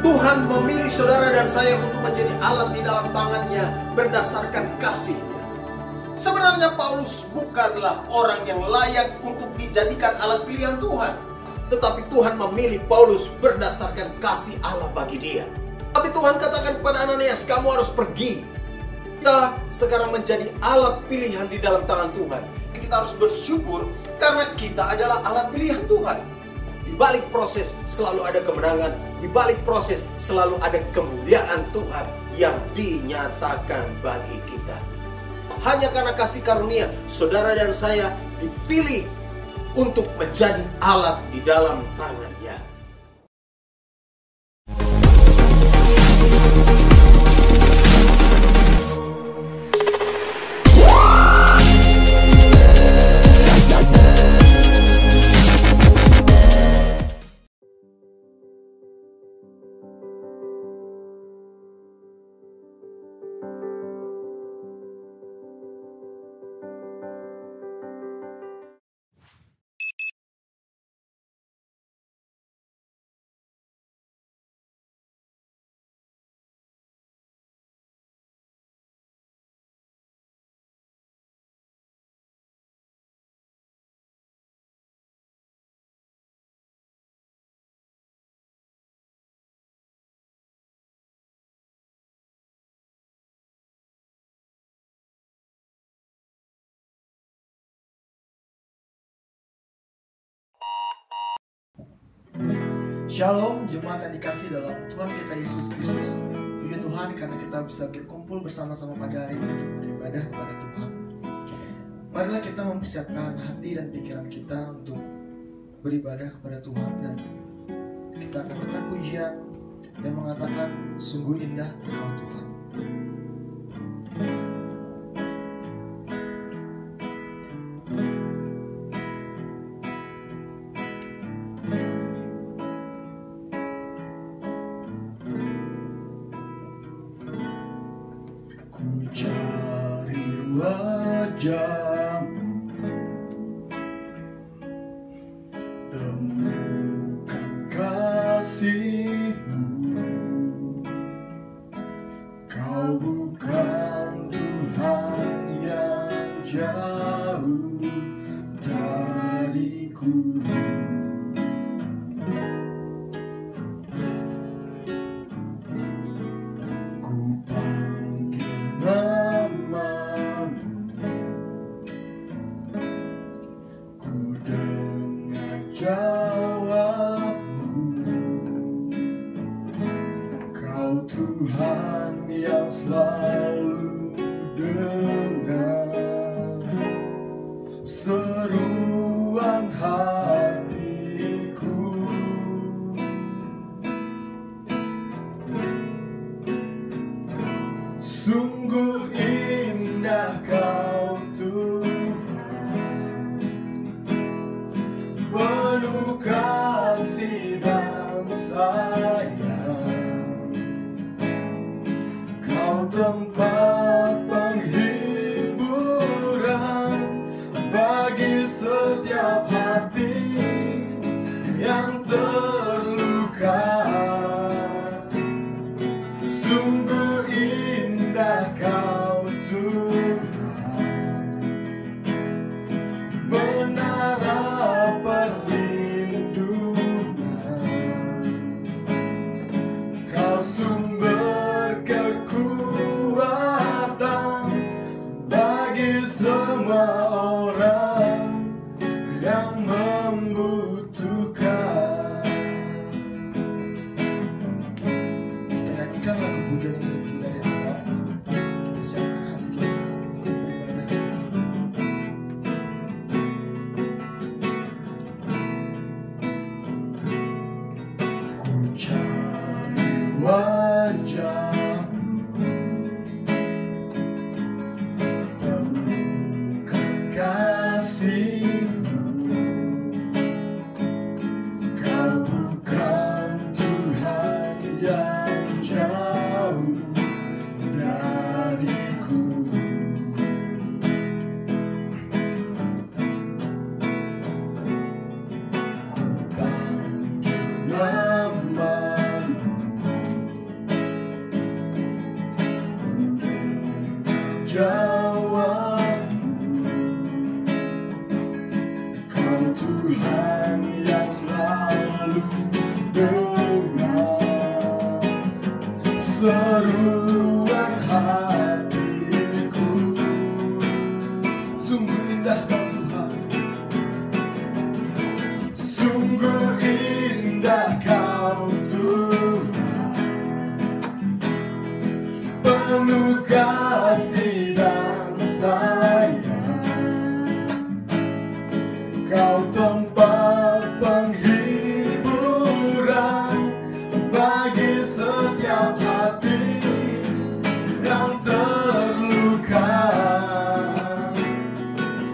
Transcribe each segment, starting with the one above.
Tuhan memilih saudara dan saya untuk menjadi alat di dalam tangannya berdasarkan kasih-Nya. Sebenarnya Paulus bukanlah orang yang layak untuk dijadikan alat pilihan Tuhan. Tetapi Tuhan memilih Paulus berdasarkan kasih Allah bagi dia. Tapi Tuhan katakan kepada Ananias, kamu harus pergi. Kita sekarang menjadi alat pilihan di dalam tangan Tuhan. Kita harus bersyukur karena kita adalah alat pilihan Tuhan. Di balik proses selalu ada kemenangan. Di balik proses selalu ada kemuliaan Tuhan yang dinyatakan bagi kita. Hanya karena kasih karunia, saudara dan saya dipilih untuk menjadi alat di dalam tangan-Nya. Shalom, jemaat yang dikasih dalam Tuhan kita Yesus Kristus. Puji Tuhan karena kita bisa berkumpul bersama-sama pada hari ini untuk beribadah kepada Tuhan. Marilah kita mempersiapkan hati dan pikiran kita untuk beribadah kepada Tuhan, dan kita akan angkat pujian dan mengatakan sungguh indah Engkau Tuhan. Cari wajah-Mu, temukan kasih-Mu. Kau bukan Tuhan yang jauh dariku. Jawab-Mu, Kau Tuhan yang selalu dengar seruan hatiku. Sungguh indah Kau Tuhan, penuh kasih dan sayang. Kau tempat penghiburan bagi setiap hati yang terluka. Sungguh indah Kau Tuhan, menara perlindungan. Kau sumber kekuatan bagi semua orang yang membutuhkan. Kita nyanyikan lagu pujian ini dari awal. Kita siapkan hati kita untuk beribadah. Ku cari wajah seruan hatiku. Sungguh indah Kau Tuhan, sungguh indah Kau Tuhan, penuh kasih dan sayang. Kau tempat penghiburan bagi setiap hati yang terluka.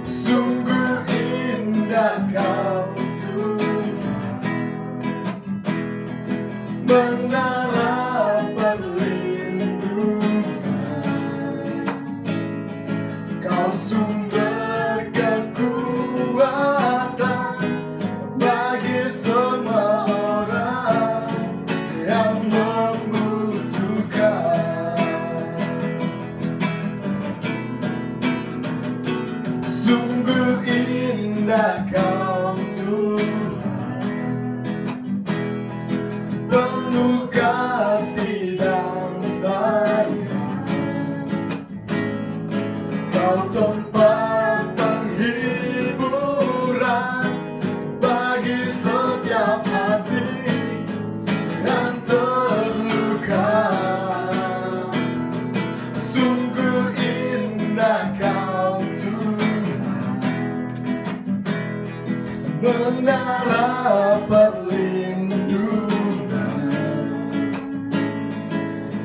Sungguh indah Kau Tuhan, menara perlindungan. Kau sumber kekuatan bagi semua orang yang membutuhkan. Sungguh indah Kau Tuhan, penuh kasih dan sayang. Kau tempat penghiburan bagi setiap hati yang terluka. Sungguh indah Kau Tuhan, menara perlindungan.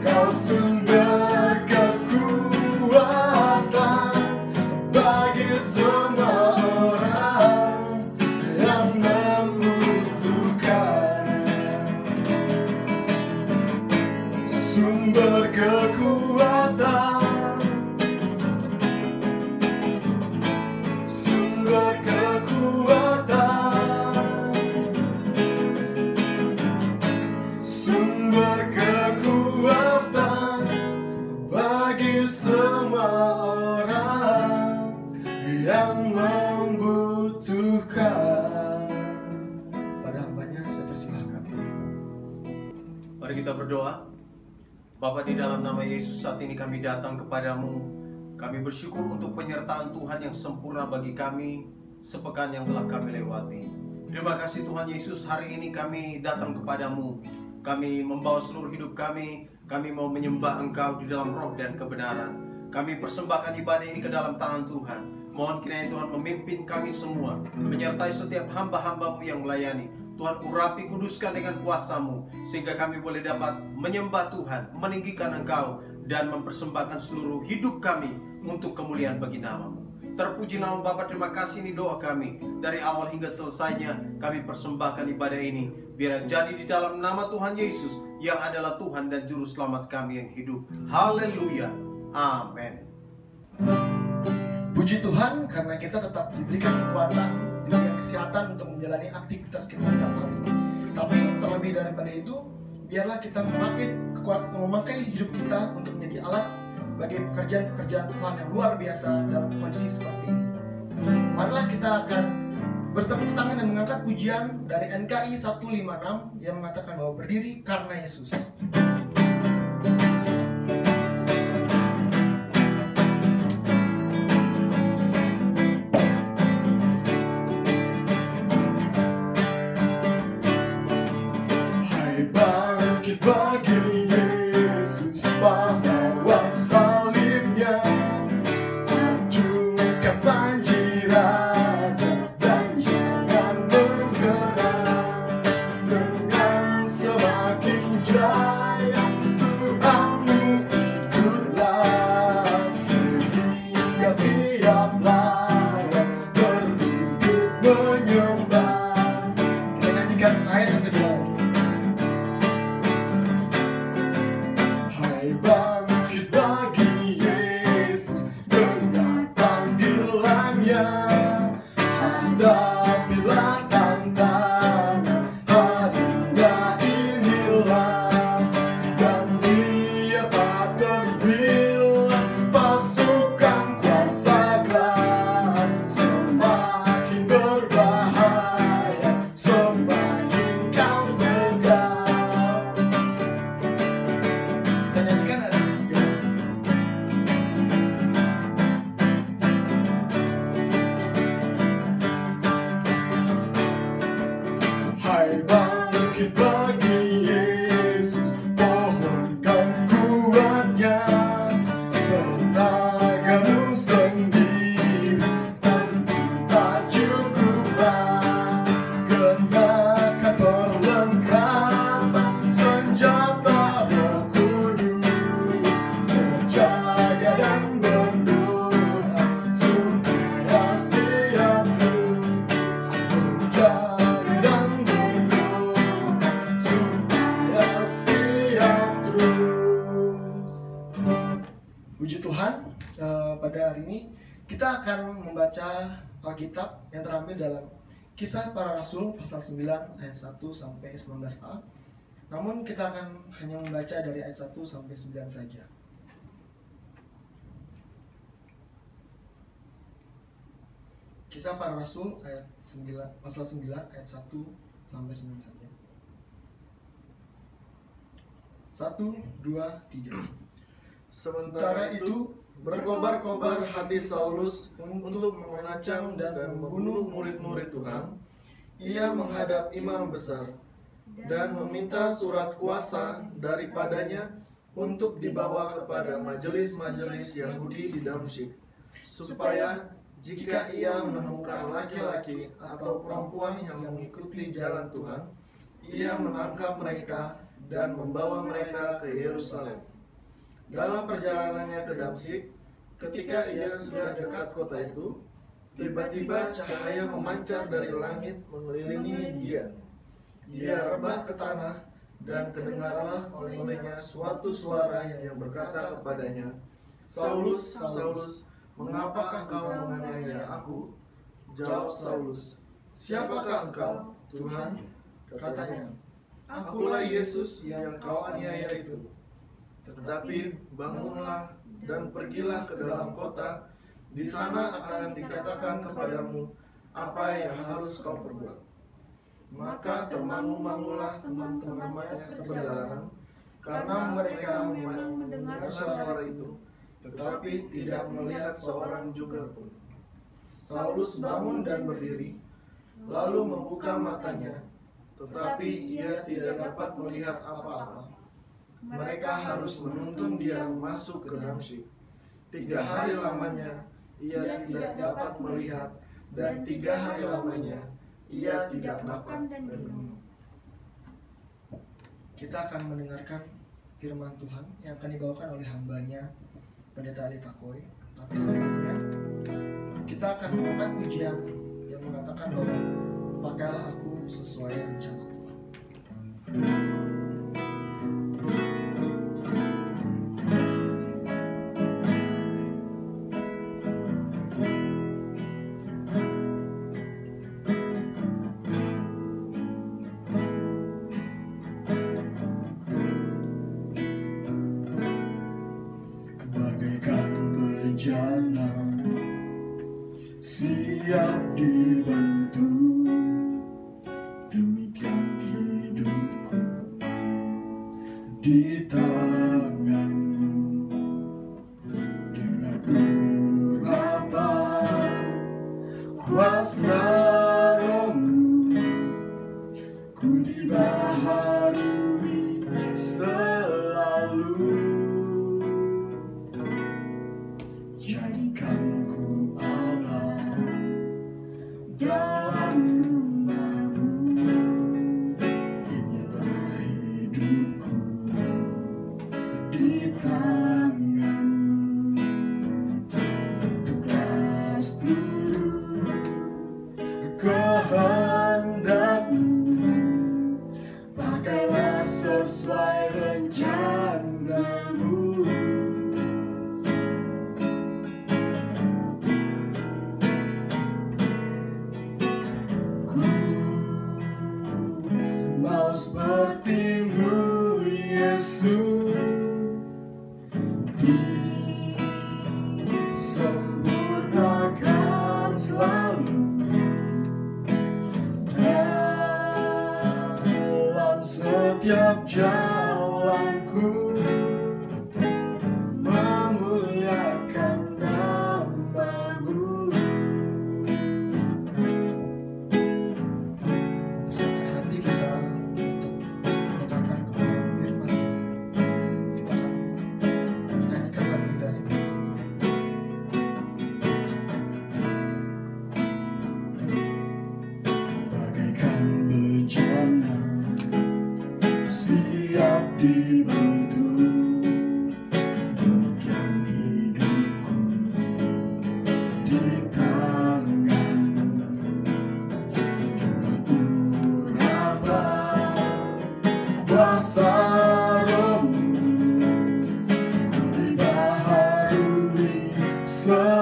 Kau sumber kekuatan bagi semua orang yang membutuhkan. Sumber kekuatan, sumber kekuatan, sumber kekuatan bagi semua orang yang membutuhkan. Pada hambanya saya persilahkan. Mari kita berdoa. Bapa, di dalam nama Yesus saat ini kami datang kepadamu. Kami bersyukur untuk penyertaan Tuhan yang sempurna bagi kami sepekan yang telah kami lewati. Terima kasih Tuhan Yesus, hari ini kami datang kepadamu. Kami membawa seluruh hidup kami mau menyembah Engkau di dalam roh dan kebenaran. Kami persembahkan ibadah ini ke dalam tangan Tuhan. Mohon kiranya Tuhan memimpin kami semua, menyertai setiap hamba-hamba-Mu yang melayani. Tuhan, urapi, kuduskan dengan kuasa-Mu, sehingga kami boleh dapat menyembah Tuhan, meninggikan Engkau, dan mempersembahkan seluruh hidup kami untuk kemuliaan bagi nama-Mu. Terpuji nama Bapa, terima kasih, ini doa kami. Dari awal hingga selesainya, kami persembahkan ibadah ini. Biar jadi di dalam nama Tuhan Yesus, yang adalah Tuhan dan Juru Selamat kami yang hidup. Haleluya. Amin. Puji Tuhan karena kita tetap diberikan kekuatan, diberikan kesehatan untuk menjalani aktivitas kita setiap hari. Tapi terlebih daripada itu, biarlah kita memakai hidup kita untuk menjadi alat bagi pekerjaan-pekerjaan Tuhan yang luar biasa dalam kondisi seperti ini. Marilah kita akan bertepuk tangan dan mengangkat pujian dari NKI 156 yang mengatakan bahwa berdiri karena Yesus. Hai bangkit bagi Yesus, pahlawan salibnya, hancurkan banjir aja dan jangan bergerak. Dengan semakin jaya Tuhanmu ikutlah, sehingga tiap lawan berlutut menyembah. Kita nyanyikan ayat yang kedua. Hai bangkit bagi Yesus, dengar panggilannya, hadapilah tantangan, hadinya inilah pada hari ini kita akan membaca Alkitab yang terambil dalam Kisah Para Rasul pasal 9 ayat 1 sampai 19a. Namun kita akan hanya membaca dari ayat 1 sampai 9 saja. Kisah Para Rasul ayat 9, pasal 9 ayat 1 sampai 9 saja. 1, 2, 3. Sementara itu berkobar-kobar hati Saulus untuk mengancam dan membunuh murid-murid Tuhan. Ia menghadap imam besar dan meminta surat kuasa daripadanya untuk dibawa kepada majelis-majelis Yahudi di Damsyik, supaya jika ia menemukan laki-laki atau perempuan yang mengikuti jalan Tuhan, ia menangkap mereka dan membawa mereka ke Yerusalem. Dalam perjalanannya ke Damsyik, ketika ia sudah dekat kota itu, tiba-tiba cahaya memancar dari langit mengelilingi dia. Ia rebah ke tanah, dan kedengaranlah olehnya suatu suara yang berkata kepadanya, "Saulus, Saulus, mengapa engkau menganiaya aku?" Jawab Saulus, "Siapakah engkau, Tuhan?" Katanya, "Akulah Yesus yang kau aniaya itu. Tetapi bangunlah dan pergilah ke dalam kota, di sana akan dikatakan kepadamu apa yang harus kau perbuat." Maka termangu-mangulah teman-teman seperjalanan, karena mereka memang mendengar suara itu, tetapi tidak melihat seorang juga pun. Saulus bangun dan berdiri, lalu membuka matanya, tetapi ia tidak dapat melihat apa-apa. Mereka harus menuntun dia masuk ke Damsyik. 3 hari lamanya ia tidak dapat melihat, dan 3 hari lamanya ia tidak makan dan minum. Kita akan mendengarkan firman Tuhan yang akan dibawakan oleh hambanya Pendeta Ali Takoy. Tapi sebelumnya kita akan mengangkat pujian yang mengatakan bahwa pakailah aku sesuai rencana Tuhan. Bejana siap dibantu, demikian hidupku di tanganmu. Dengan urapan kuasa Roh-Mu, ku dibaharui selalu. Jadikan ku Allah dalam rumah-Mu, inilah hidupku di tangan-Mu. Bentuklah seluruh kehendak-Mu, pakailah sesuai rencana-Mu. Mau seperti-Mu, Yesus, disempurnakan selalu dalam setiap jalanku, memuliakan nama-Mu. Siapkan hati kita untuk mendengarkan kebenaran firman. Kita akan menyanyikan lagu dari Bagaikan bejana siap dibantu, demikian hidupku di tangan-Mu. Dengan urapan kuasa Roh-Mu, ku dibaharui selalu.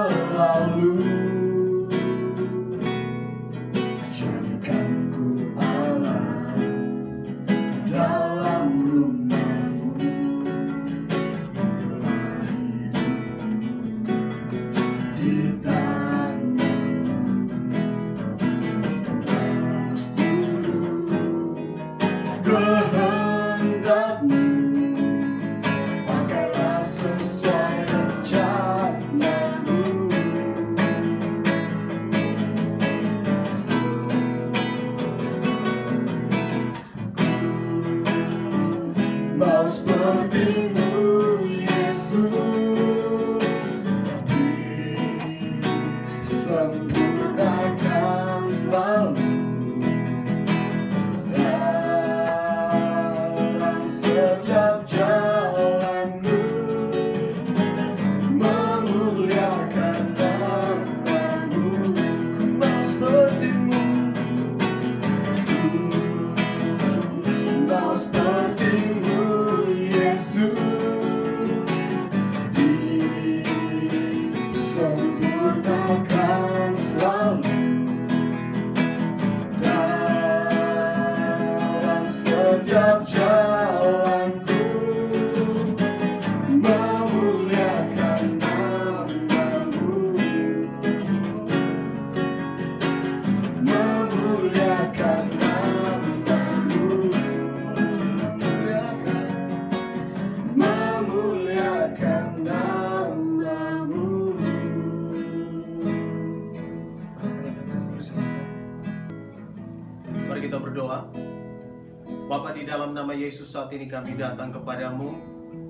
mau seperti-Mu Yesus, disempurnakan selalu dalam setiap jalan-Mu, memuliakan nama-Mu. Ku mau seperti-Mu, mau seperti-Mu Yesus, disempurnakan selalu dalam setiap jalanku, memuliakan nama-Mu, memuliakan nama-Mu, memuliakan nama-Mu. Mari kita berdoa. Bapa, di dalam nama Yesus saat ini kami datang kepadamu.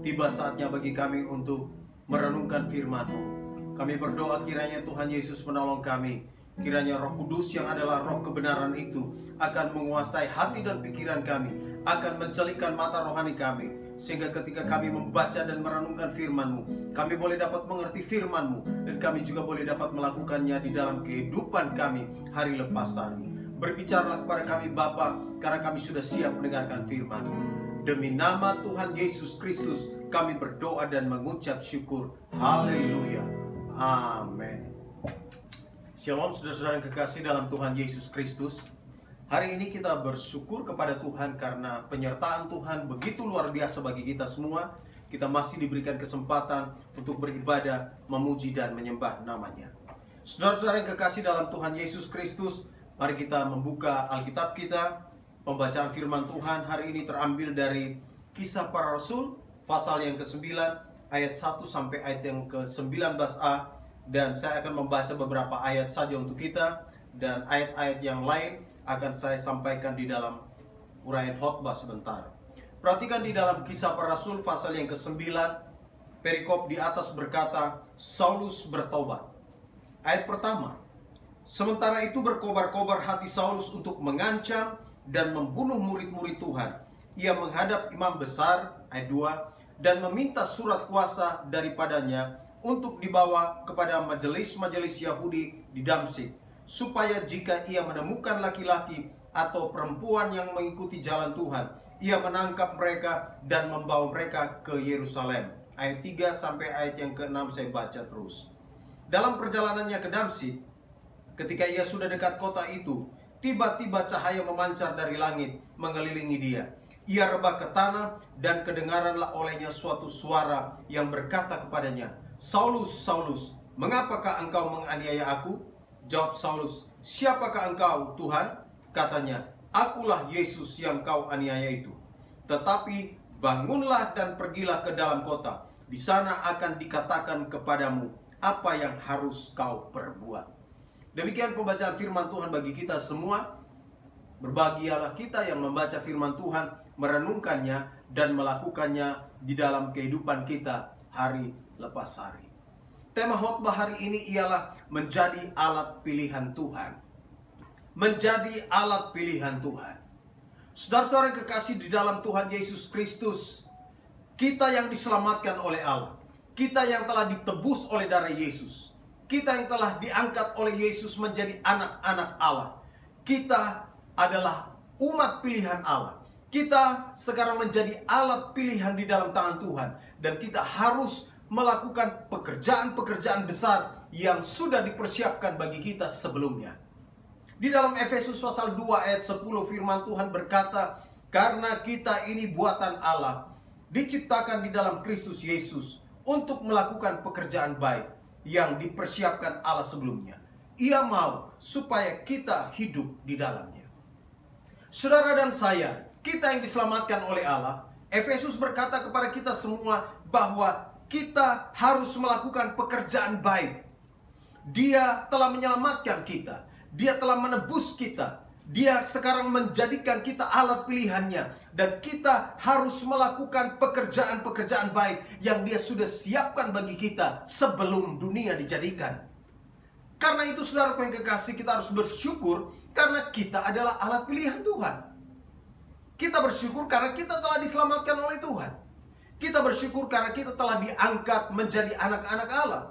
Tiba saatnya bagi kami untuk merenungkan firman-Mu. Kami berdoa kiranya Tuhan Yesus menolong kami. Kiranya Roh Kudus yang adalah roh kebenaran itu akan menguasai hati dan pikiran kami, akan mencelikan mata rohani kami, sehingga ketika kami membaca dan merenungkan firman-Mu, kami boleh dapat mengerti firman-Mu, dan kami juga boleh dapat melakukannya di dalam kehidupan kami hari lepas hari. Berbicaralah kepada kami Bapa, karena kami sudah siap mendengarkan firman-Mu. Demi nama Tuhan Yesus Kristus kami berdoa dan mengucap syukur. Haleluya. Amin. Shalom saudara-saudara yang kekasih dalam Tuhan Yesus Kristus. Hari ini kita bersyukur kepada Tuhan karena penyertaan Tuhan begitu luar biasa bagi kita semua. Kita masih diberikan kesempatan untuk beribadah, memuji dan menyembah nama-Nya. Saudara-saudara yang kekasih dalam Tuhan Yesus Kristus, mari kita membuka Alkitab kita. Pembacaan firman Tuhan hari ini terambil dari Kisah Para Rasul pasal yang ke-9 ayat 1 sampai ayat yang ke-19a. Dan saya akan membaca beberapa ayat saja untuk kita, dan ayat-ayat yang lain akan saya sampaikan di dalam uraian khotbah sebentar. Perhatikan di dalam Kisah Para Rasul pasal yang ke-9, perikop di atas berkata, Saulus bertobat. Ayat pertama, sementara itu berkobar-kobar hati Saulus untuk mengancam dan membunuh murid-murid Tuhan. Ia menghadap imam besar, ayat 2, dan meminta surat kuasa daripadanya untuk dibawa kepada majelis-majelis Yahudi di Damsyik, supaya jika ia menemukan laki-laki atau perempuan yang mengikuti jalan Tuhan, ia menangkap mereka dan membawa mereka ke Yerusalem. Ayat 3 sampai ayat yang ke-6 saya baca terus. Dalam perjalanannya ke Damsyik, ketika ia sudah dekat kota itu, tiba-tiba cahaya memancar dari langit mengelilingi dia. Ia rebah ke tanah dan kedengaranlah olehnya suatu suara yang berkata kepadanya, Saulus, Saulus, mengapakah engkau menganiaya aku? Jawab Saulus, siapakah engkau, Tuhan? Katanya, akulah Yesus yang kau aniaya itu. Tetapi bangunlah dan pergilah ke dalam kota. Di sana akan dikatakan kepadamu apa yang harus kau perbuat. Demikian pembacaan firman Tuhan bagi kita semua. Berbahagialah kita yang membaca firman Tuhan, merenungkannya dan melakukannya di dalam kehidupan kita hari lepas hari. Tema khotbah hari ini ialah menjadi alat pilihan Tuhan. Menjadi alat pilihan Tuhan. Saudara-saudara yang kekasih di dalam Tuhan Yesus Kristus, kita yang diselamatkan oleh Allah, kita yang telah ditebus oleh darah Yesus, kita yang telah diangkat oleh Yesus menjadi anak-anak Allah, kita adalah umat pilihan Allah. Kita sekarang menjadi alat pilihan di dalam tangan Tuhan, dan kita harus melakukan pekerjaan-pekerjaan besar yang sudah dipersiapkan bagi kita sebelumnya. Di dalam Efesus pasal 2 ayat 10 firman Tuhan berkata, karena kita ini buatan Allah, diciptakan di dalam Kristus Yesus untuk melakukan pekerjaan baik yang dipersiapkan Allah sebelumnya. Ia mau supaya kita hidup di dalamnya. Saudara dan saya, kita yang diselamatkan oleh Allah, Efesus berkata kepada kita semua bahwa kita harus melakukan pekerjaan baik. Dia telah menyelamatkan kita. Dia telah menebus kita. Dia sekarang menjadikan kita alat pilihannya. Dan kita harus melakukan pekerjaan-pekerjaan baik yang Dia sudah siapkan bagi kita sebelum dunia dijadikan. Karena itu saudaraku yang kekasih, kita harus bersyukur karena kita adalah alat pilihan Tuhan. Kita bersyukur karena kita telah diselamatkan oleh Tuhan. Kita bersyukur karena kita telah diangkat menjadi anak-anak Allah.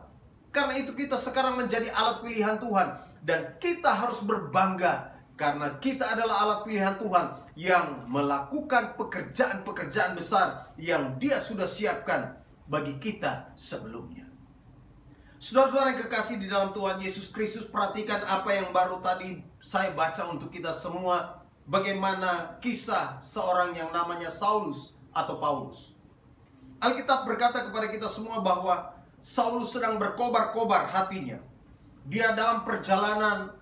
Karena itu kita sekarang menjadi alat pilihan Tuhan. Dan kita harus berbangga karena kita adalah alat pilihan Tuhan yang melakukan pekerjaan-pekerjaan besar yang Dia sudah siapkan bagi kita sebelumnya. Saudara-saudara yang kekasih di dalam Tuhan Yesus Kristus, perhatikan apa yang baru tadi saya baca untuk kita semua. Bagaimana kisah seorang yang namanya Saulus atau Paulus. Alkitab berkata kepada kita semua bahwa Saulus sedang berkobar-kobar hatinya. Dia dalam perjalanan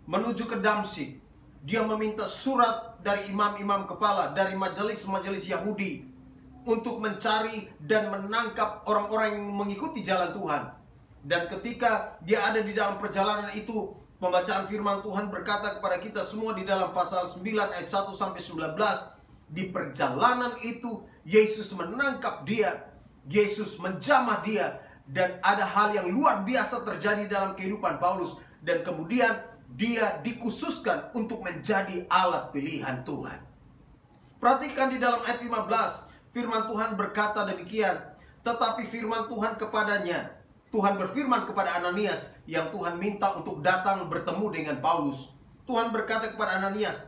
menuju ke Damsyik. Dia meminta surat dari imam-imam kepala, dari majelis-majelis Yahudi, untuk mencari dan menangkap orang-orang yang mengikuti jalan Tuhan. Dan ketika dia ada di dalam perjalanan itu, pembacaan firman Tuhan berkata kepada kita semua di dalam pasal 9 ayat 1-19, di perjalanan itu Yesus menangkap dia, Yesus menjamah dia, dan ada hal yang luar biasa terjadi dalam kehidupan Paulus. Dan kemudian dia dikhususkan untuk menjadi alat pilihan Tuhan. Perhatikan di dalam ayat 15, firman Tuhan berkata demikian. Tetapi firman Tuhan kepadanya, Tuhan berfirman kepada Ananias yang Tuhan minta untuk datang bertemu dengan Paulus. Tuhan berkata kepada Ananias,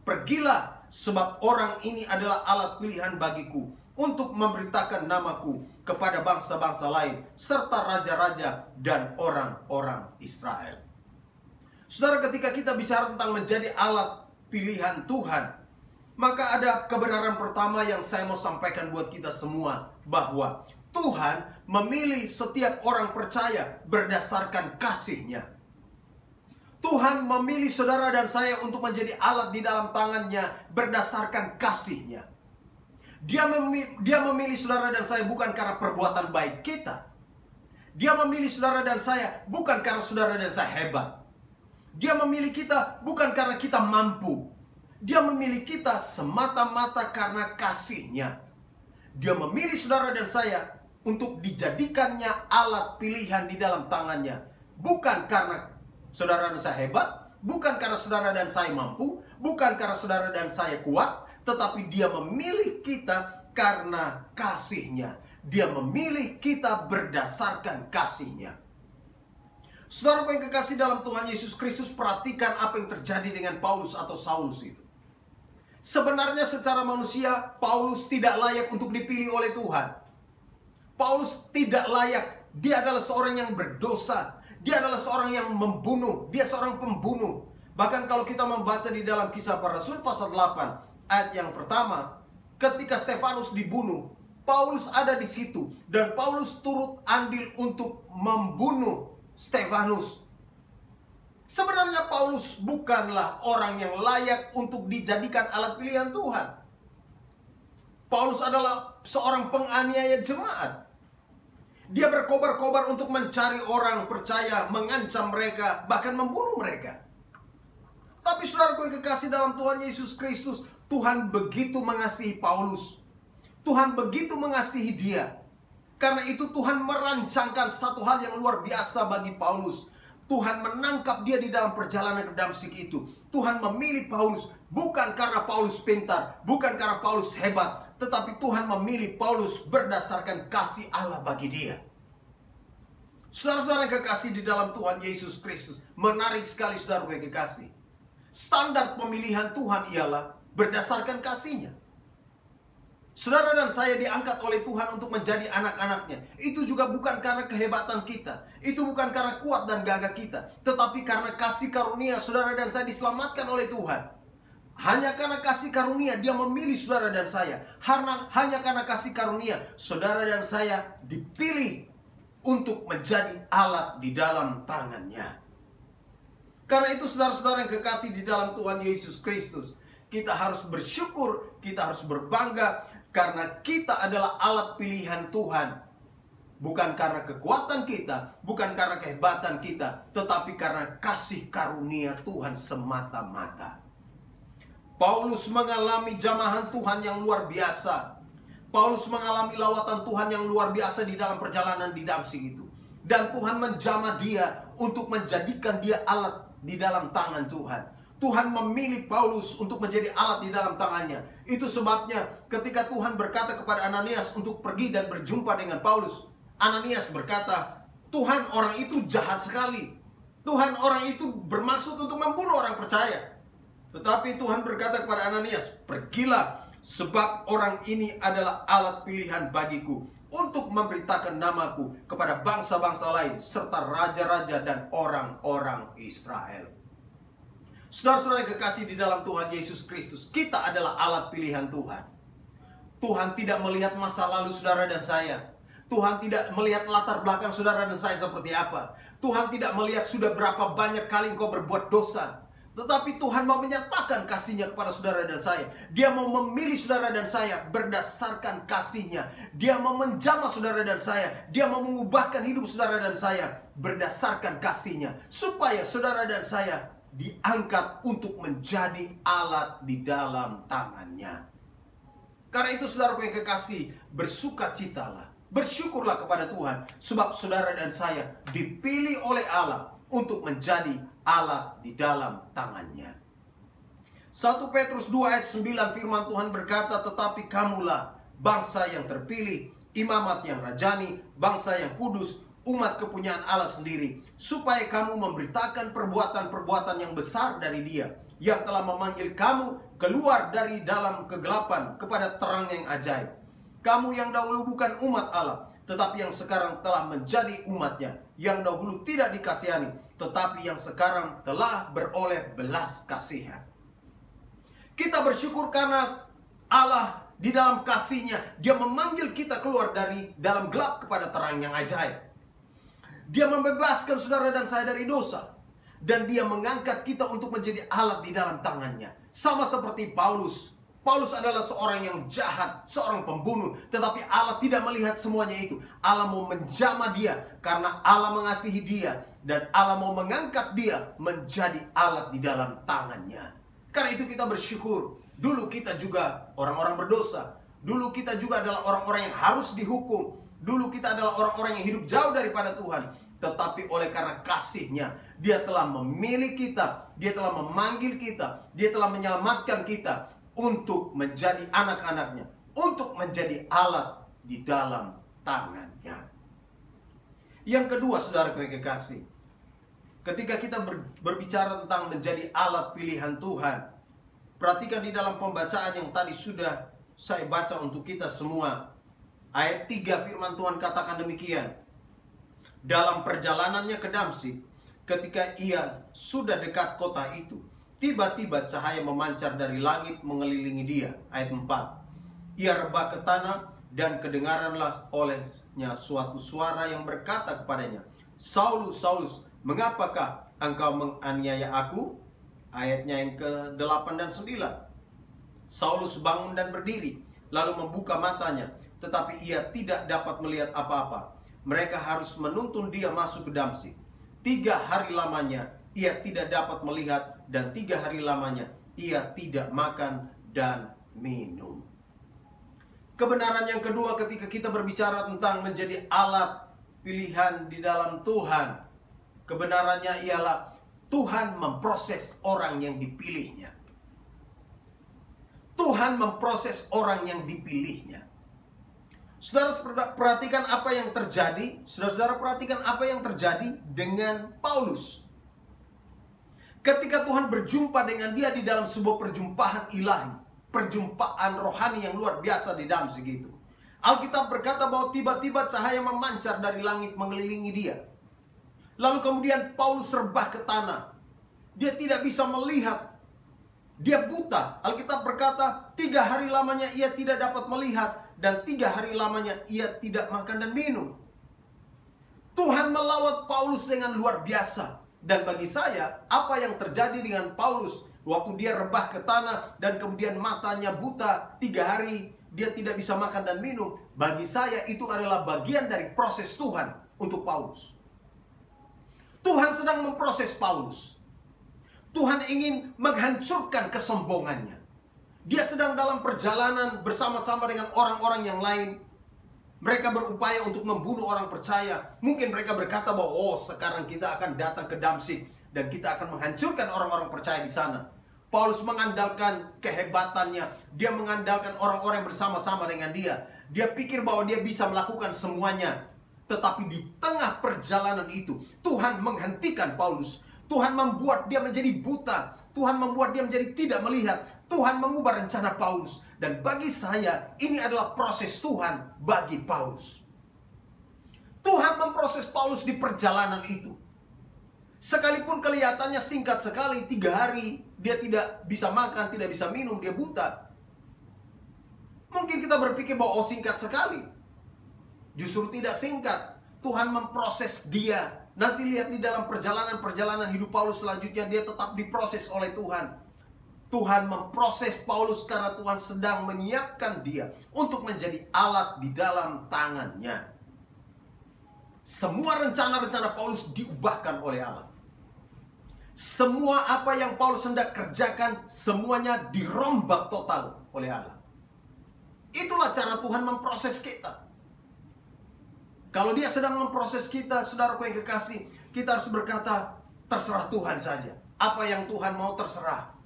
pergilah, sebab orang ini adalah alat pilihan bagiku untuk memberitakan namaku kepada bangsa-bangsa lain, serta raja-raja dan orang-orang Israel. Saudara, ketika kita bicara tentang menjadi alat pilihan Tuhan, maka ada kebenaran pertama yang saya mau sampaikan buat kita semua, bahwa Tuhan memilih setiap orang percaya berdasarkan kasih-Nya. Tuhan memilih saudara dan saya untuk menjadi alat di dalam tangan-Nya berdasarkan kasih-Nya. Dia memilih saudara dan saya bukan karena perbuatan baik kita. Dia memilih saudara dan saya bukan karena saudara dan saya hebat. Dia memilih kita bukan karena kita mampu. Dia memilih kita semata-mata karena kasih-Nya. Dia memilih saudara dan saya untuk dijadikannya alat pilihan di dalam tangan-Nya. Bukan karena saudara dan saya hebat, bukan karena saudara dan saya mampu, bukan karena saudara dan saya kuat, tetapi Dia memilih kita karena kasih-Nya. Dia memilih kita berdasarkan kasih-Nya. Saudara yang kekasih dalam Tuhan Yesus Kristus, perhatikan apa yang terjadi dengan Paulus atau Saulus itu. Sebenarnya secara manusia, Paulus tidak layak untuk dipilih oleh Tuhan. Paulus tidak layak. Dia adalah seorang yang berdosa. Dia adalah seorang yang membunuh. Dia seorang pembunuh. Bahkan kalau kita membaca di dalam Kisah Para Rasul pasal 8 ayat yang pertama, ketika Stefanus dibunuh, Paulus ada di situ. Dan Paulus turut andil untuk membunuh Stefanus. Sebenarnya Paulus bukanlah orang yang layak untuk dijadikan alat pilihan Tuhan. Paulus adalah seorang penganiaya jemaat. Dia berkobar-kobar untuk mencari orang percaya, mengancam mereka, bahkan membunuh mereka. Tapi saudaraku yang kekasih dalam Tuhan Yesus Kristus, Tuhan begitu mengasihi Paulus. Tuhan begitu mengasihi dia. Karena itu Tuhan merancangkan satu hal yang luar biasa bagi Paulus. Tuhan menangkap dia di dalam perjalanan ke Damsyik itu. Tuhan memilih Paulus bukan karena Paulus pintar, bukan karena Paulus hebat, tetapi Tuhan memilih Paulus berdasarkan kasih Allah bagi dia. Saudara-saudara yang kekasih di dalam Tuhan Yesus Kristus, menarik sekali saudara yang kekasih. Standar pemilihan Tuhan ialah berdasarkan kasih-Nya. Saudara dan saya diangkat oleh Tuhan untuk menjadi anak-anaknya. Itu juga bukan karena kehebatan kita. Itu bukan karena kuat dan gagah kita. Tetapi karena kasih karunia saudara dan saya diselamatkan oleh Tuhan. Hanya karena kasih karunia Dia memilih saudara dan saya. Hanya karena kasih karunia saudara dan saya dipilih untuk menjadi alat di dalam tangan-Nya. Karena itu saudara-saudara yang kekasih di dalam Tuhan Yesus Kristus, kita harus bersyukur, kita harus berbangga, karena kita adalah alat pilihan Tuhan Bukan karena kekuatan kita, bukan karena kehebatan kita, tetapi karena kasih karunia Tuhan semata-mata. Paulus mengalami jamahan Tuhan yang luar biasa. Paulus mengalami lawatan Tuhan yang luar biasa di dalam perjalanan di Damsyik itu. Dan Tuhan menjamah dia untuk menjadikan dia alat di dalam tangan Tuhan. Tuhan memilih Paulus untuk menjadi alat di dalam tangannya. Itu sebabnya ketika Tuhan berkata kepada Ananias untuk pergi dan berjumpa dengan Paulus, Ananias berkata, Tuhan, orang itu jahat sekali. Tuhan, orang itu bermaksud untuk membunuh orang percaya. Tetapi Tuhan berkata kepada Ananias, pergilah, sebab orang ini adalah alat pilihan bagiku untuk memberitakan namaku kepada bangsa-bangsa lain, serta raja-raja dan orang-orang Israel. Saudara-saudara kekasih di dalam Tuhan Yesus Kristus, kita adalah alat pilihan Tuhan. Tuhan tidak melihat masa lalu saudara dan saya. Tuhan tidak melihat latar belakang saudara dan saya seperti apa. Tuhan tidak melihat sudah berapa banyak kali engkau berbuat dosa. Tetapi Tuhan mau menyatakan kasih-Nya kepada saudara dan saya. Dia mau memilih saudara dan saya berdasarkan kasih-Nya. Dia mau menjamah saudara dan saya. Dia mau mengubahkan hidup saudara dan saya berdasarkan kasih-Nya. Supaya saudara dan saya diangkat untuk menjadi alat di dalam tangan-Nya. Karena itu saudaraku yang kekasih, bersukacitalah. Bersyukurlah kepada Tuhan, sebab saudara dan saya dipilih oleh Allah untuk menjadi alat di dalam tangan-Nya. 1 Petrus 2 ayat 9 firman Tuhan berkata, tetapi kamulah bangsa yang terpilih, imamat yang rajani, bangsa yang kudus, umat kepunyaan Allah sendiri, supaya kamu memberitakan perbuatan-perbuatan yang besar dari Dia, yang telah memanggil kamu keluar dari dalam kegelapan kepada terang yang ajaib. Kamu yang dahulu bukan umat Allah, tetapi yang sekarang telah menjadi umat-Nya, yang dahulu tidak dikasihani, tetapi yang sekarang telah beroleh belas kasihan. Kita bersyukur karena Allah di dalam kasih-Nya, Dia memanggil kita keluar dari dalam gelap kepada terang yang ajaib. Dia membebaskan saudara dan saya dari dosa. Dan Dia mengangkat kita untuk menjadi alat di dalam tangan-Nya. Sama seperti Paulus. Paulus adalah seorang yang jahat, seorang pembunuh. Tetapi Allah tidak melihat semuanya itu. Allah mau menjamah dia karena Allah mengasihi dia. Dan Allah mau mengangkat dia menjadi alat di dalam tangan-Nya. Karena itu kita bersyukur. Dulu kita juga orang-orang berdosa. Dulu kita juga adalah orang-orang yang harus dihukum. Dulu kita adalah orang-orang yang hidup jauh daripada Tuhan. Tetapi oleh karena kasih-Nya, Dia telah memilih kita. Dia telah memanggil kita. Dia telah menyelamatkan kita untuk menjadi anak-anak-Nya, untuk menjadi alat di dalam tangan-Nya. Yang kedua, saudaraku yang kekasih, ketika kita berbicara tentang menjadi alat pilihan Tuhan, perhatikan di dalam pembacaan yang tadi sudah saya baca untuk kita semua. Ayat 3 firman Tuhan katakan demikian. Dalam perjalanannya ke Damsyik, ketika ia sudah dekat kota itu, tiba-tiba cahaya memancar dari langit mengelilingi dia. Ayat 4. Ia rebah ke tanah dan kedengaranlah olehnya suatu suara yang berkata kepadanya, Saulus, Saulus, mengapakah engkau menganiaya aku? Ayatnya yang ke-8 dan 9. Saulus bangun dan berdiri, lalu membuka matanya, tetapi ia tidak dapat melihat apa-apa. Mereka harus menuntun dia masuk ke Damsyik. 3 hari lamanya ia tidak dapat melihat, dan 3 hari lamanya ia tidak makan dan minum. Kebenaran yang kedua ketika kita berbicara tentang menjadi alat pilihan di dalam Tuhan, kebenarannya ialah Tuhan memproses orang yang dipilihnya. Tuhan memproses orang yang dipilihnya. Saudara perhatikan apa yang terjadi. Saudara perhatikan apa yang terjadi dengan Paulus. Ketika Tuhan berjumpa dengan dia di dalam sebuah perjumpaan ilahi, perjumpaan rohani yang luar biasa di Damsyik itu, Alkitab berkata bahwa tiba-tiba cahaya memancar dari langit mengelilingi dia. Lalu kemudian Paulus rebah ke tanah. Dia tidak bisa melihat. Dia buta. Alkitab berkata 3 hari lamanya ia tidak dapat melihat, dan 3 hari lamanya ia tidak makan dan minum. Tuhan melawat Paulus dengan luar biasa. Dan bagi saya, apa yang terjadi dengan Paulus waktu dia rebah ke tanah dan kemudian matanya buta 3 hari dia tidak bisa makan dan minum. Bagi saya itu adalah bagian dari proses Tuhan untuk Paulus. Tuhan sedang memproses Paulus. Tuhan ingin menghancurkan kesombongannya. Dia sedang dalam perjalanan bersama-sama dengan orang-orang yang lain. Mereka berupaya untuk membunuh orang percaya. Mungkin mereka berkata bahwa, oh, sekarang kita akan datang ke Damsyik dan kita akan menghancurkan orang-orang percaya di sana. Paulus mengandalkan kehebatannya. Dia mengandalkan orang-orang yang bersama-sama dengan dia. Dia pikir bahwa dia bisa melakukan semuanya. Tetapi di tengah perjalanan itu, Tuhan menghentikan Paulus. Tuhan membuat dia menjadi buta. Tuhan membuat dia menjadi tidak melihat. Tuhan mengubah rencana Paulus. Dan bagi saya, ini adalah proses Tuhan bagi Paulus. Tuhan memproses Paulus di perjalanan itu. Sekalipun kelihatannya singkat sekali, 3 hari, dia tidak bisa makan, tidak bisa minum, dia buta. Mungkin kita berpikir bahwa singkat sekali. Justru tidak singkat. Tuhan memproses dia. Nanti lihat di dalam perjalanan hidup Paulus selanjutnya, dia tetap diproses oleh Tuhan. Tuhan memproses Paulus karena Tuhan sedang menyiapkan dia untuk menjadi alat di dalam tangannya. Semua rencana-rencana Paulus diubahkan oleh Allah. Semua apa yang Paulus hendak kerjakan, semuanya dirombak total oleh Allah. Itulah cara Tuhan memproses kita. Kalau dia sedang memproses kita, saudaraku yang kekasih, kita harus berkata, terserah Tuhan saja. Apa yang Tuhan mau terserah.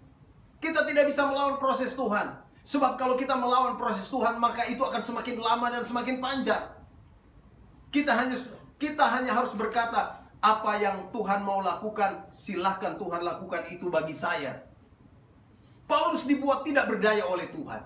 Kita tidak bisa melawan proses Tuhan. Sebab kalau kita melawan proses Tuhan, maka itu akan semakin lama dan semakin panjang. Kita hanya harus berkata, apa yang Tuhan mau lakukan, silahkan Tuhan lakukan itu bagi saya. Paulus dibuat tidak berdaya oleh Tuhan.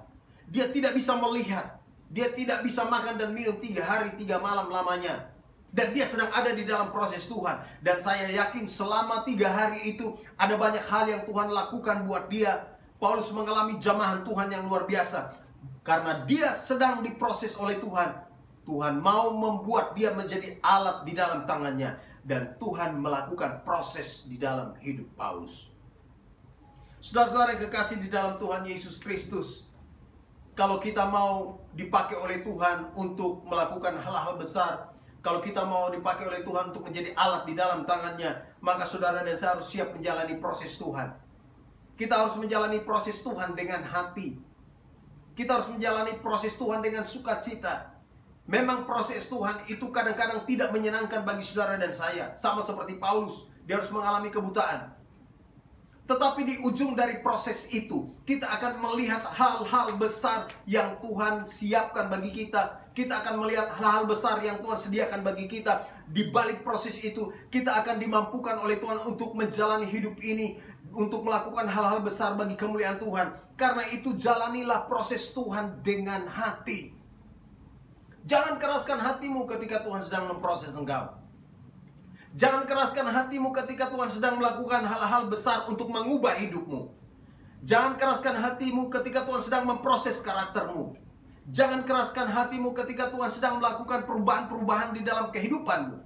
Dia tidak bisa melihat. Dia tidak bisa makan dan minum 3 hari 3 malam lamanya. Dan dia sedang ada di dalam proses Tuhan. Dan saya yakin selama 3 hari itu ada banyak hal yang Tuhan lakukan buat dia. Paulus mengalami jamahan Tuhan yang luar biasa. Karena dia sedang diproses oleh Tuhan. Tuhan mau membuat dia menjadi alat di dalam tangannya. Dan Tuhan melakukan proses di dalam hidup Paulus. Saudara-saudara yang kekasih di dalam Tuhan Yesus Kristus, kalau kita mau dipakai oleh Tuhan untuk melakukan hal-hal besar, kalau kita mau dipakai oleh Tuhan untuk menjadi alat di dalam tangannya, maka saudara dan saya harus siap menjalani proses Tuhan. Kita harus menjalani proses Tuhan dengan hati. Kita harus menjalani proses Tuhan dengan sukacita. Memang proses Tuhan itu kadang-kadang tidak menyenangkan bagi saudara dan saya. Sama seperti Paulus, dia harus mengalami kebutaan. Tetapi di ujung dari proses itu, kita akan melihat hal-hal besar yang Tuhan siapkan bagi kita. Kita akan melihat hal-hal besar yang Tuhan sediakan bagi kita. Di balik proses itu, kita akan dimampukan oleh Tuhan untuk menjalani hidup ini, untuk melakukan hal-hal besar bagi kemuliaan Tuhan. Karena itu jalanilah proses Tuhan dengan hati. Jangan keraskan hatimu ketika Tuhan sedang memproses engkau. Jangan keraskan hatimu ketika Tuhan sedang melakukan hal-hal besar untuk mengubah hidupmu. Jangan keraskan hatimu ketika Tuhan sedang memproses karaktermu. Jangan keraskan hatimu ketika Tuhan sedang melakukan perubahan-perubahan di dalam kehidupanmu.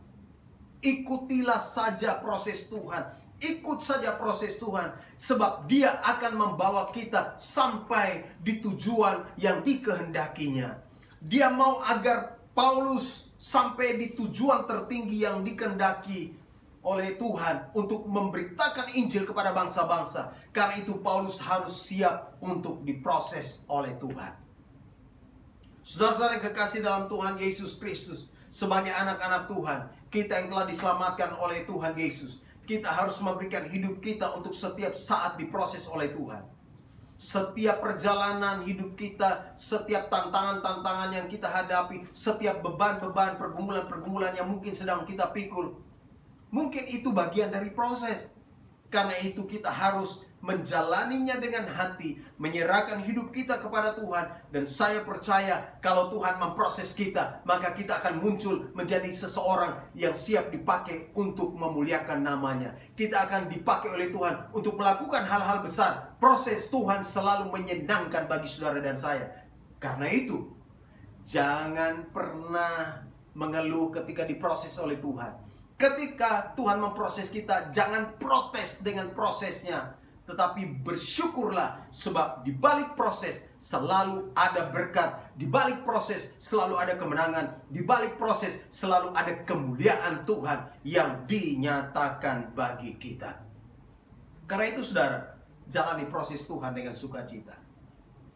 Ikutilah saja proses Tuhan. Ikut saja proses Tuhan. Sebab Dia akan membawa kita sampai di tujuan yang dikehendakinya. Dia mau agar Paulus sampai di tujuan tertinggi yang dikehendaki oleh Tuhan untuk memberitakan Injil kepada bangsa-bangsa. Karena itu Paulus harus siap untuk diproses oleh Tuhan. Saudara-saudara yang kekasih dalam Tuhan Yesus Kristus, sebagai anak-anak Tuhan, kita yang telah diselamatkan oleh Tuhan Yesus, kita harus memberikan hidup kita untuk setiap saat diproses oleh Tuhan. Setiap perjalanan hidup kita, setiap tantangan-tantangan yang kita hadapi, setiap beban-beban, pergumulan-pergumulan yang mungkin sedang kita pikul, mungkin itu bagian dari proses. Karena itu kita harus menjalaninya dengan hati, menyerahkan hidup kita kepada Tuhan. Dan saya percaya kalau Tuhan memproses kita, maka kita akan muncul menjadi seseorang yang siap dipakai untuk memuliakan namanya. Kita akan dipakai oleh Tuhan untuk melakukan hal-hal besar. Proses Tuhan selalu menyenangkan bagi saudara dan saya. Karena itu, jangan pernah mengeluh ketika diproses oleh Tuhan. Ketika Tuhan memproses kita, jangan protes dengan prosesnya. tetapi bersyukurlah sebab di balik proses selalu ada berkat, di balik proses selalu ada kemenangan, di balik proses selalu ada kemuliaan Tuhan yang dinyatakan bagi kita. Karena itu saudara, jalani proses Tuhan dengan sukacita.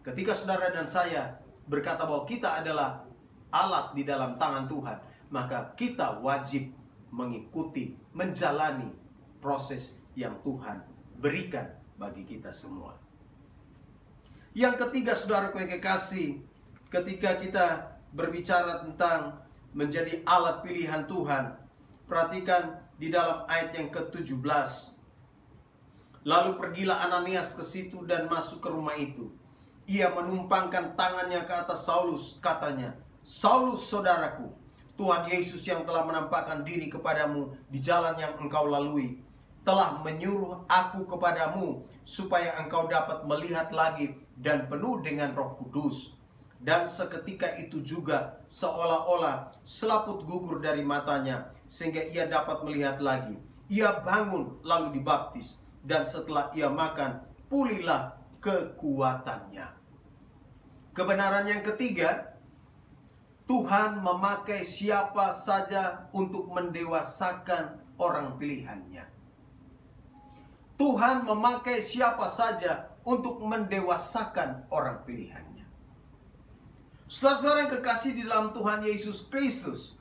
Ketika saudara dan saya berkata bahwa kita adalah alat di dalam tangan Tuhan, maka kita wajib mengikuti, menjalani proses yang Tuhan berikan bagi kita semua. Yang ketiga, saudaraku yang kekasih, ketika kita berbicara tentang menjadi alat pilihan Tuhan, perhatikan di dalam ayat yang ke-17. Lalu pergilah Ananias ke situ dan masuk ke rumah itu. Ia menumpangkan tangannya ke atas Saulus, katanya, "Saulus, saudaraku, Tuhan Yesus yang telah menampakkan diri kepadamu di jalan yang engkau lalui, telah menyuruh aku kepadamu supaya engkau dapat melihat lagi dan penuh dengan Roh Kudus." Dan seketika itu juga seolah-olah selaput gugur dari matanya sehingga ia dapat melihat lagi. Ia bangun lalu dibaptis, dan setelah ia makan pulihlah kekuatannya. Kebenaran yang ketiga, Tuhan memakai siapa saja untuk mendewasakan orang pilihannya. Tuhan memakai siapa saja untuk mendewasakan orang pilihannya. Saudara-saudara yang kekasih di dalam Tuhan Yesus Kristus,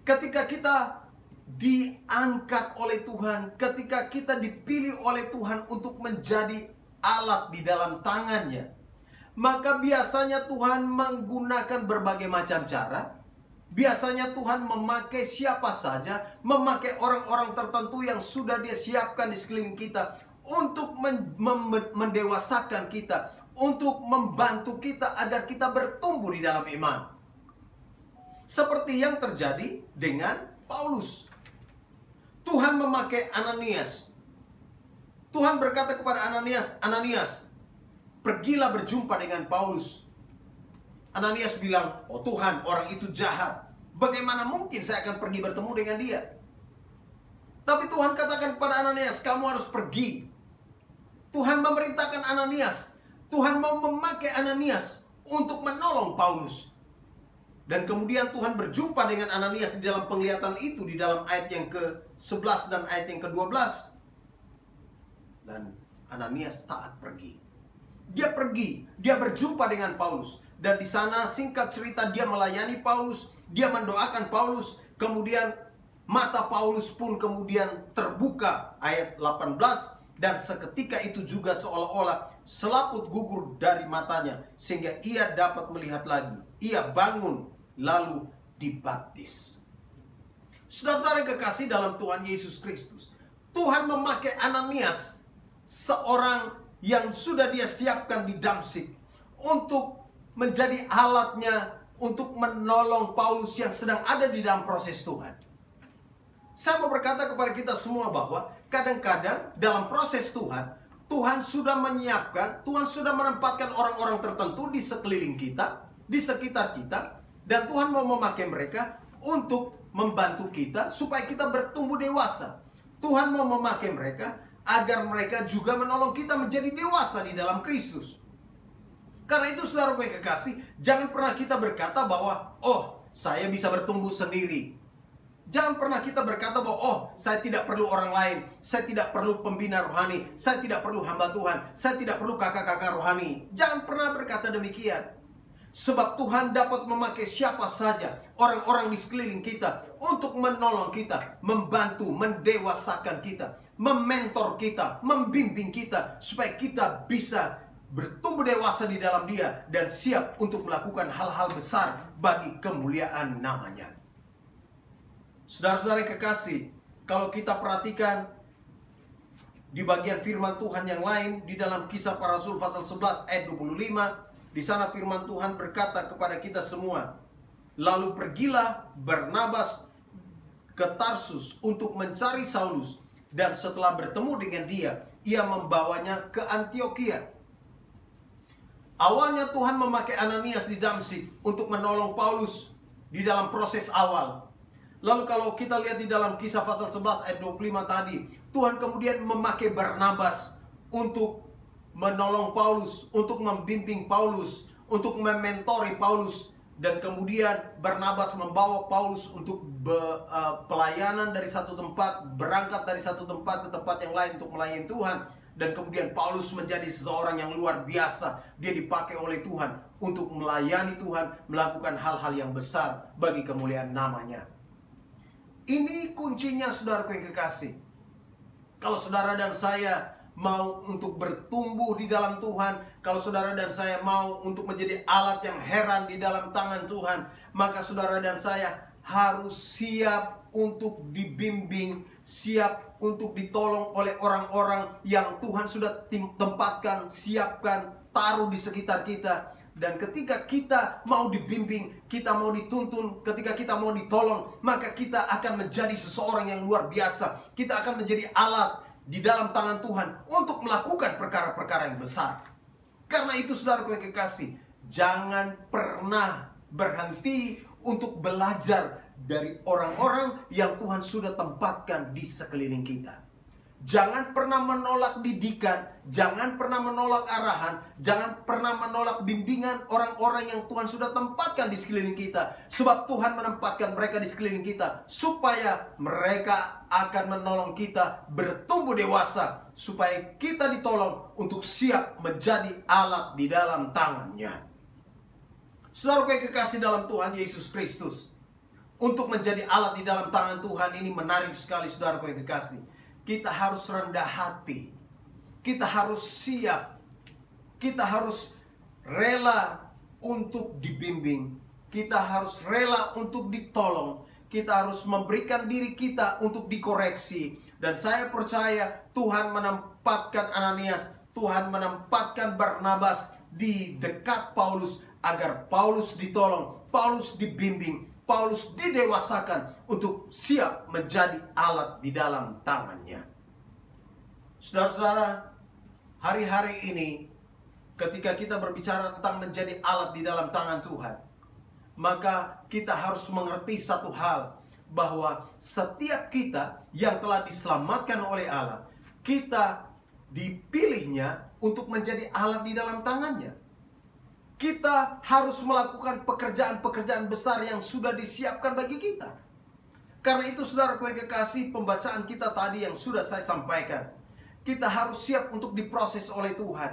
ketika kita diangkat oleh Tuhan, ketika kita dipilih oleh Tuhan untuk menjadi alat di dalam tangannya, maka biasanya Tuhan menggunakan berbagai macam cara. Biasanya Tuhan memakai siapa saja, memakai orang-orang tertentu yang sudah Dia siapkan di sekeliling kita untuk mendewasakan kita, untuk membantu kita agar kita bertumbuh di dalam iman. Seperti yang terjadi dengan Paulus. Tuhan memakai Ananias. Tuhan berkata kepada Ananias, "Ananias, pergilah berjumpa dengan Paulus." Ananias bilang, "Oh Tuhan, orang itu jahat. Bagaimana mungkin saya akan pergi bertemu dengan dia?" Tapi Tuhan katakan kepada Ananias, "Kamu harus pergi." Tuhan memerintahkan Ananias. Tuhan mau memakai Ananias untuk menolong Paulus. Dan kemudian Tuhan berjumpa dengan Ananias di dalam penglihatan itu, di dalam ayat yang ke-11 dan ayat yang ke-12. Dan Ananias taat pergi. Dia pergi, dia berjumpa dengan Paulus. Dan di sana singkat cerita dia melayani Paulus, dia mendoakan Paulus, kemudian mata Paulus pun kemudian terbuka, ayat 18, dan seketika itu juga seolah-olah selaput gugur dari matanya sehingga ia dapat melihat lagi. Ia bangun lalu dibaptis. Saudara-saudara yang kekasih dalam Tuhan Yesus Kristus, Tuhan memakai Ananias, seorang yang sudah Dia siapkan di Damsyik, untuk menjadi alatnya untuk menolong Paulus yang sedang ada di dalam proses Tuhan. Saya mau berkata kepada kita semua bahwa kadang-kadang dalam proses Tuhan, Tuhan sudah menyiapkan, Tuhan sudah menempatkan orang-orang tertentu di sekeliling kita, di sekitar kita, dan Tuhan mau memakai mereka untuk membantu kita supaya kita bertumbuh dewasa. Tuhan mau memakai mereka agar mereka juga menolong kita menjadi dewasa di dalam Kristus. Karena itu saudaraku yang kekasih, jangan pernah kita berkata bahwa, "Oh, saya bisa bertumbuh sendiri." Jangan pernah kita berkata bahwa, "Oh, saya tidak perlu orang lain, saya tidak perlu pembina rohani, saya tidak perlu hamba Tuhan, saya tidak perlu kakak-kakak rohani." Jangan pernah berkata demikian. Sebab Tuhan dapat memakai siapa saja, orang-orang di sekeliling kita, untuk menolong kita, membantu, mendewasakan kita, mementor kita, membimbing kita, supaya kita bisa bertumbuh dewasa di dalam Dia dan siap untuk melakukan hal-hal besar bagi kemuliaan namanya. Saudara-saudara yang kekasih, kalau kita perhatikan di bagian firman Tuhan yang lain di dalam Kisah Para Rasul pasal 11 ayat 25, di sana firman Tuhan berkata kepada kita semua, "Lalu pergilah Barnabas ke Tarsus untuk mencari Saulus, dan setelah bertemu dengan dia, ia membawanya ke Antiokhia." Awalnya Tuhan memakai Ananias di Damsyik untuk menolong Paulus di dalam proses awal. Lalu kalau kita lihat di dalam Kisah pasal 11 ayat 25 tadi, Tuhan kemudian memakai Barnabas untuk menolong Paulus, untuk membimbing Paulus, untuk mementori Paulus. Dan kemudian Barnabas membawa Paulus untuk pelayanan dari satu tempat, berangkat dari satu tempat ke tempat yang lain untuk melayani Tuhan. Dan kemudian Paulus menjadi seseorang yang luar biasa. Dia dipakai oleh Tuhan untuk melayani Tuhan, melakukan hal-hal yang besar bagi kemuliaan namanya. Ini kuncinya, saudaraku yang kekasih. Kalau saudara dan saya mau untuk bertumbuh di dalam Tuhan, kalau saudara dan saya mau untuk menjadi alat yang heran di dalam tangan Tuhan, maka saudara dan saya harus siap untuk dibimbing, siap untuk ditolong oleh orang-orang yang Tuhan sudah tempatkan, siapkan, taruh di sekitar kita. Dan ketika kita mau dibimbing, kita mau dituntun, ketika kita mau ditolong, maka kita akan menjadi seseorang yang luar biasa. Kita akan menjadi alat di dalam tangan Tuhan untuk melakukan perkara-perkara yang besar. Karena itu, saudaraku yang kekasih, jangan pernah berhenti untuk belajar dari orang-orang yang Tuhan sudah tempatkan di sekeliling kita. Jangan pernah menolak didikan, jangan pernah menolak arahan, jangan pernah menolak bimbingan orang-orang yang Tuhan sudah tempatkan di sekeliling kita. Sebab Tuhan menempatkan mereka di sekeliling kita supaya mereka akan menolong kita bertumbuh dewasa, supaya kita ditolong untuk siap menjadi alat di dalam tangannya. Saudaraku yang kekasih dalam Tuhan Yesus Kristus, untuk menjadi alat di dalam tangan Tuhan ini menarik sekali, saudaraku yang kekasih. Kita harus rendah hati, kita harus siap, kita harus rela untuk dibimbing, kita harus rela untuk ditolong, kita harus memberikan diri kita untuk dikoreksi. Dan saya percaya Tuhan menempatkan Ananias, Tuhan menempatkan Barnabas di dekat Paulus, agar Paulus ditolong, Paulus dibimbing, Paulus didewasakan untuk siap menjadi alat di dalam tangannya. Saudara-saudara, hari-hari ini ketika kita berbicara tentang menjadi alat di dalam tangan Tuhan, maka kita harus mengerti satu hal, bahwa setiap kita yang telah diselamatkan oleh Allah, kita dipilihnya untuk menjadi alat di dalam tangannya. Kita harus melakukan pekerjaan-pekerjaan besar yang sudah disiapkan bagi kita. Karena itu, saudaraku yang kekasih, pembacaan kita tadi yang sudah saya sampaikan, kita harus siap untuk diproses oleh Tuhan.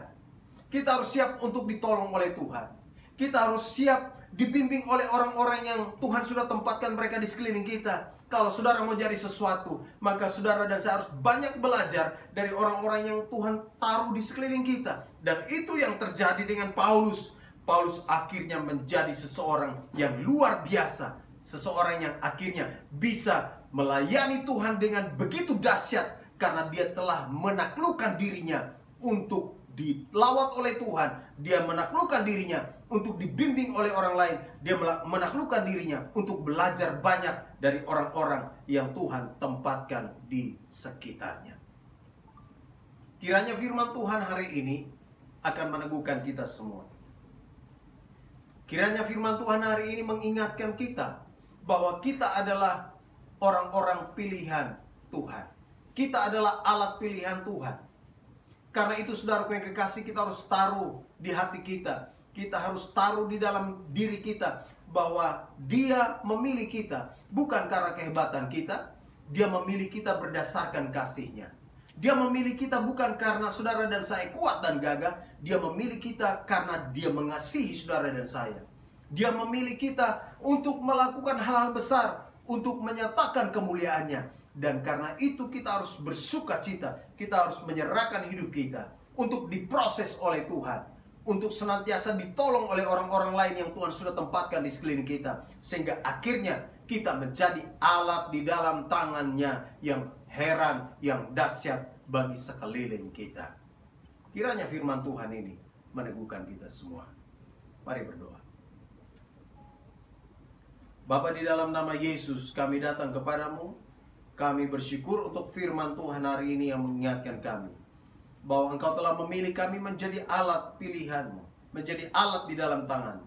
Kita harus siap untuk ditolong oleh Tuhan. Kita harus siap dibimbing oleh orang-orang yang Tuhan sudah tempatkan mereka di sekeliling kita. Kalau saudara mau jadi sesuatu, maka saudara dan saya harus banyak belajar dari orang-orang yang Tuhan taruh di sekeliling kita. Dan itu yang terjadi dengan Paulus. Paulus akhirnya menjadi seseorang yang luar biasa, seseorang yang akhirnya bisa melayani Tuhan dengan begitu dahsyat, karena dia telah menaklukkan dirinya untuk dilawat oleh Tuhan. Dia menaklukkan dirinya untuk dibimbing oleh orang lain. Dia menaklukkan dirinya untuk belajar banyak dari orang-orang yang Tuhan tempatkan di sekitarnya. Kiranya firman Tuhan hari ini akan meneguhkan kita semua. Kiranya firman Tuhan hari ini mengingatkan kita bahwa kita adalah orang-orang pilihan Tuhan. Kita adalah alat pilihan Tuhan. Karena itu, saudaraku yang kekasih, kita harus taruh di hati kita. Kita harus taruh di dalam diri kita bahwa Dia memilih kita bukan karena kehebatan kita. Dia memilih kita berdasarkan kasih-Nya. Dia memilih kita bukan karena saudara dan saya kuat dan gagah. Dia memilih kita karena Dia mengasihi saudara dan saya. Dia memilih kita untuk melakukan hal-hal besar, untuk menyatakan kemuliaan-Nya. Dan karena itu kita harus bersuka cita. Kita harus menyerahkan hidup kita untuk diproses oleh Tuhan, untuk senantiasa ditolong oleh orang-orang lain yang Tuhan sudah tempatkan di sekeliling kita, sehingga akhirnya kita menjadi alat di dalam tangan-Nya yang heran, yang dahsyat bagi sekeliling kita. Kiranya firman Tuhan ini meneguhkan kita semua. Mari berdoa. Bapa, di dalam nama Yesus kami datang kepadamu. Kami bersyukur untuk firman Tuhan hari ini yang mengingatkan kami bahwa Engkau telah memilih kami menjadi alat pilihan-Mu, menjadi alat di dalam tangan.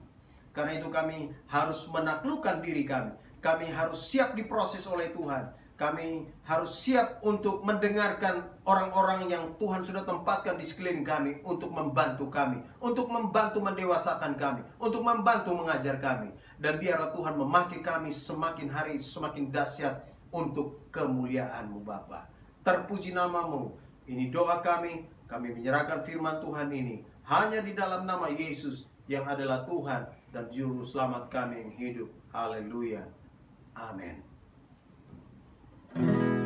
Karena itu kami harus menaklukkan diri kami. Kami harus siap diproses oleh Tuhan. Kami harus siap untuk mendengarkan orang-orang yang Tuhan sudah tempatkan di sekeliling kami untuk membantu kami, untuk membantu mendewasakan kami, untuk membantu mengajar kami. Dan biarlah Tuhan memakai kami semakin hari semakin dahsyat untuk kemuliaan-Mu Bapa. Terpuji nama-Mu. Ini doa kami menyerahkan firman Tuhan ini hanya di dalam nama Yesus yang adalah Tuhan dan Juru Selamat kami yang hidup. Haleluya. Amin.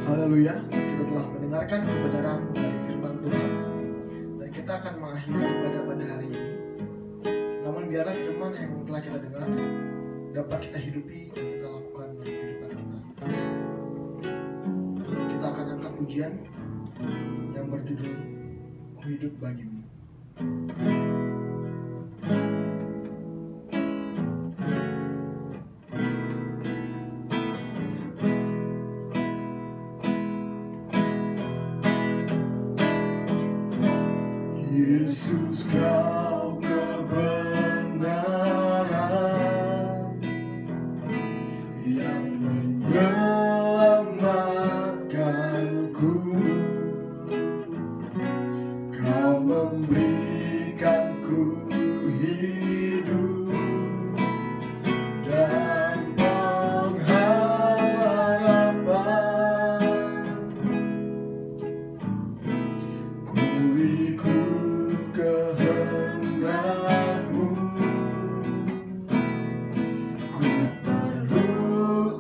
Haleluya, kita telah mendengarkan kebenaran dari firman Tuhan dan kita akan mengakhiri ibadah pada hari ini. Namun biarlah firman yang telah kita dengar dapat kita hidupi dan kita lakukan dalam kehidupan kita. Kita akan angkat pujian yang berjudul Ku Hidup Bagimu. Yesus, Kau kebenaran yang menyelamatkanku. Kau memberikanku hidup dan pengharapan. Ku ikut kehendak-Mu, ku perlu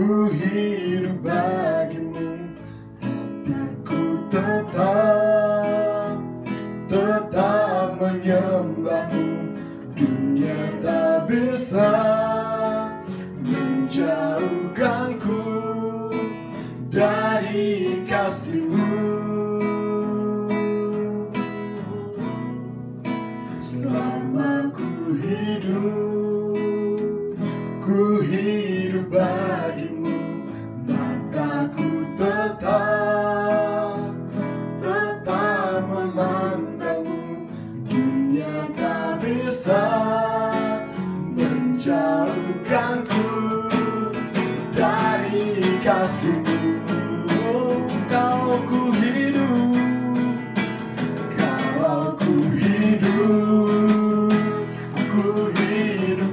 ku hidup bagimu, hatiku tetap menyembahmu. Dunia tak bisa menjauhkanku dari kasih-Mu. Selama ku hidup bagimu, mataku tetap memandangmu. Dunia tak bisa menjauhkanku dari kasih-Mu. Kalau ku hidup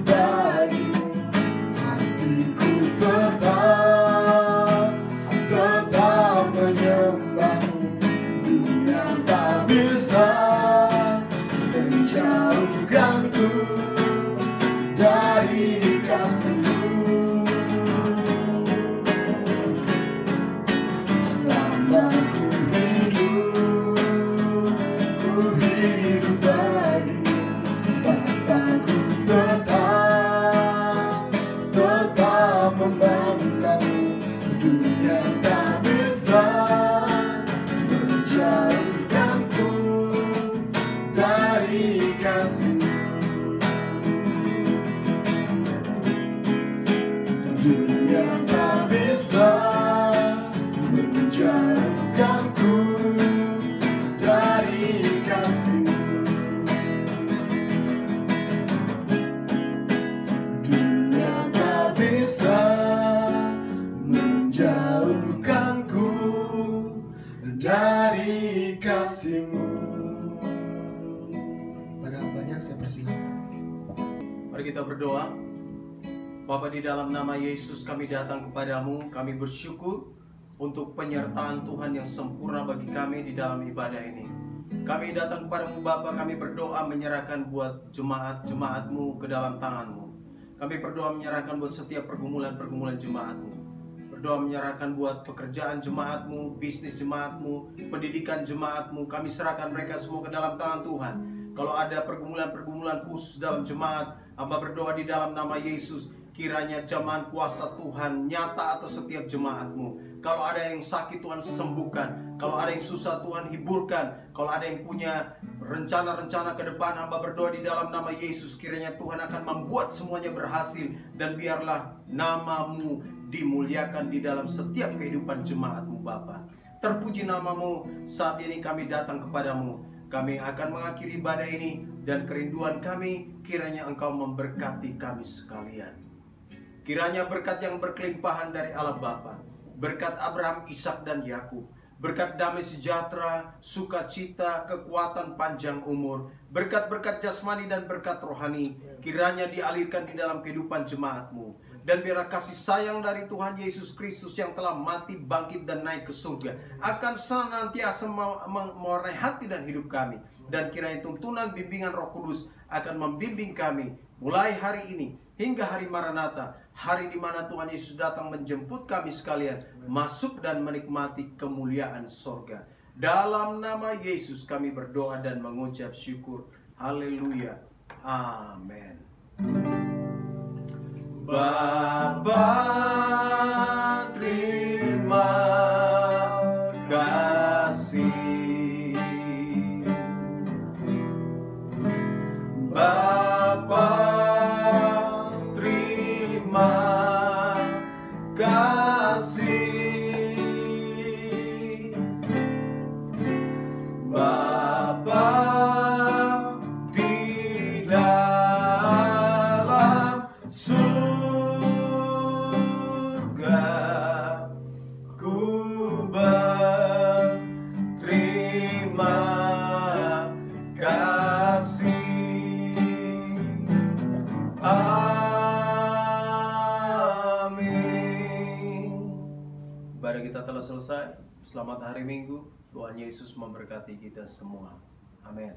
bagimu, hatiku tetap menyembahmu. Dunia tak bisa menjauhkanku dari kasih-Mu. Selama ku hidup bagimu, mataku tetap memandangmu. Dunia tak bisa menjauhkanku dari kasih-Mu. Dunia tak bisa menjauhkanku dari kasih-Mu. Dunia tak bisa menjauhkanku dari kasih-Mu. Pada hambanya saya persilakan. Mari kita berdoa. Bapa, di dalam nama Yesus kami datang kepadamu. Kami bersyukur untuk penyertaan Tuhan yang sempurna bagi kami di dalam ibadah ini. Kami datang kepadamu Bapa, kami berdoa menyerahkan buat jemaat-jemaat-Mu ke dalam tangan-Mu. Kami berdoa menyerahkan buat setiap pergumulan-pergumulan jemaat-Mu. Berdoa menyerahkan buat pekerjaan jemaat-Mu, bisnis jemaat-Mu, pendidikan jemaat-Mu. Kami serahkan mereka semua ke dalam tangan Tuhan. Kalau ada pergumulan-pergumulan khusus dalam jemaat, hamba berdoa di dalam nama Yesus, kiranya jamahan kuasa Tuhan nyata atas setiap jemaat-Mu. Kalau ada yang sakit, Tuhan sembuhkan. Kalau ada yang susah, Tuhan hiburkan. Kalau ada yang punya rencana-rencana ke depan, hamba berdoa di dalam nama Yesus, kiranya Tuhan akan membuat semuanya berhasil. Dan biarlah nama-Mu dimuliakan di dalam setiap kehidupan jemaat-Mu Bapa. Terpuji nama-Mu. Saat ini kami datang kepadamu. Kami akan mengakhiri ibadah ini, dan kerinduan kami kiranya Engkau memberkati kami sekalian. Kiranya berkat yang berkelimpahan dari Allah Bapa, berkat Abraham, Ishak, dan Yakub, berkat damai sejahtera, sukacita, kekuatan panjang umur, berkat-berkat jasmani dan berkat rohani, kiranya dialirkan di dalam kehidupan jemaat-Mu. Dan biarlah kasih sayang dari Tuhan Yesus Kristus yang telah mati, bangkit, dan naik ke surga akan senantiasa mewarnai hati dan hidup kami. Dan kiranya tuntunan bimbingan Roh Kudus akan membimbing kami mulai hari ini hingga hari Maranatha, hari di mana Tuhan Yesus datang menjemput kami sekalian masuk dan menikmati kemuliaan sorga. Dalam nama Yesus kami berdoa dan mengucap syukur. Haleluya. Amin. Bapa, terima kasih. Bapa, terima kasih. Bapa di dalam surga, ku berterima kasih. Amin. Ibadah kita telah selesai. Selamat hari Minggu. Tuhan Yesus memberkati kita semua. Amin.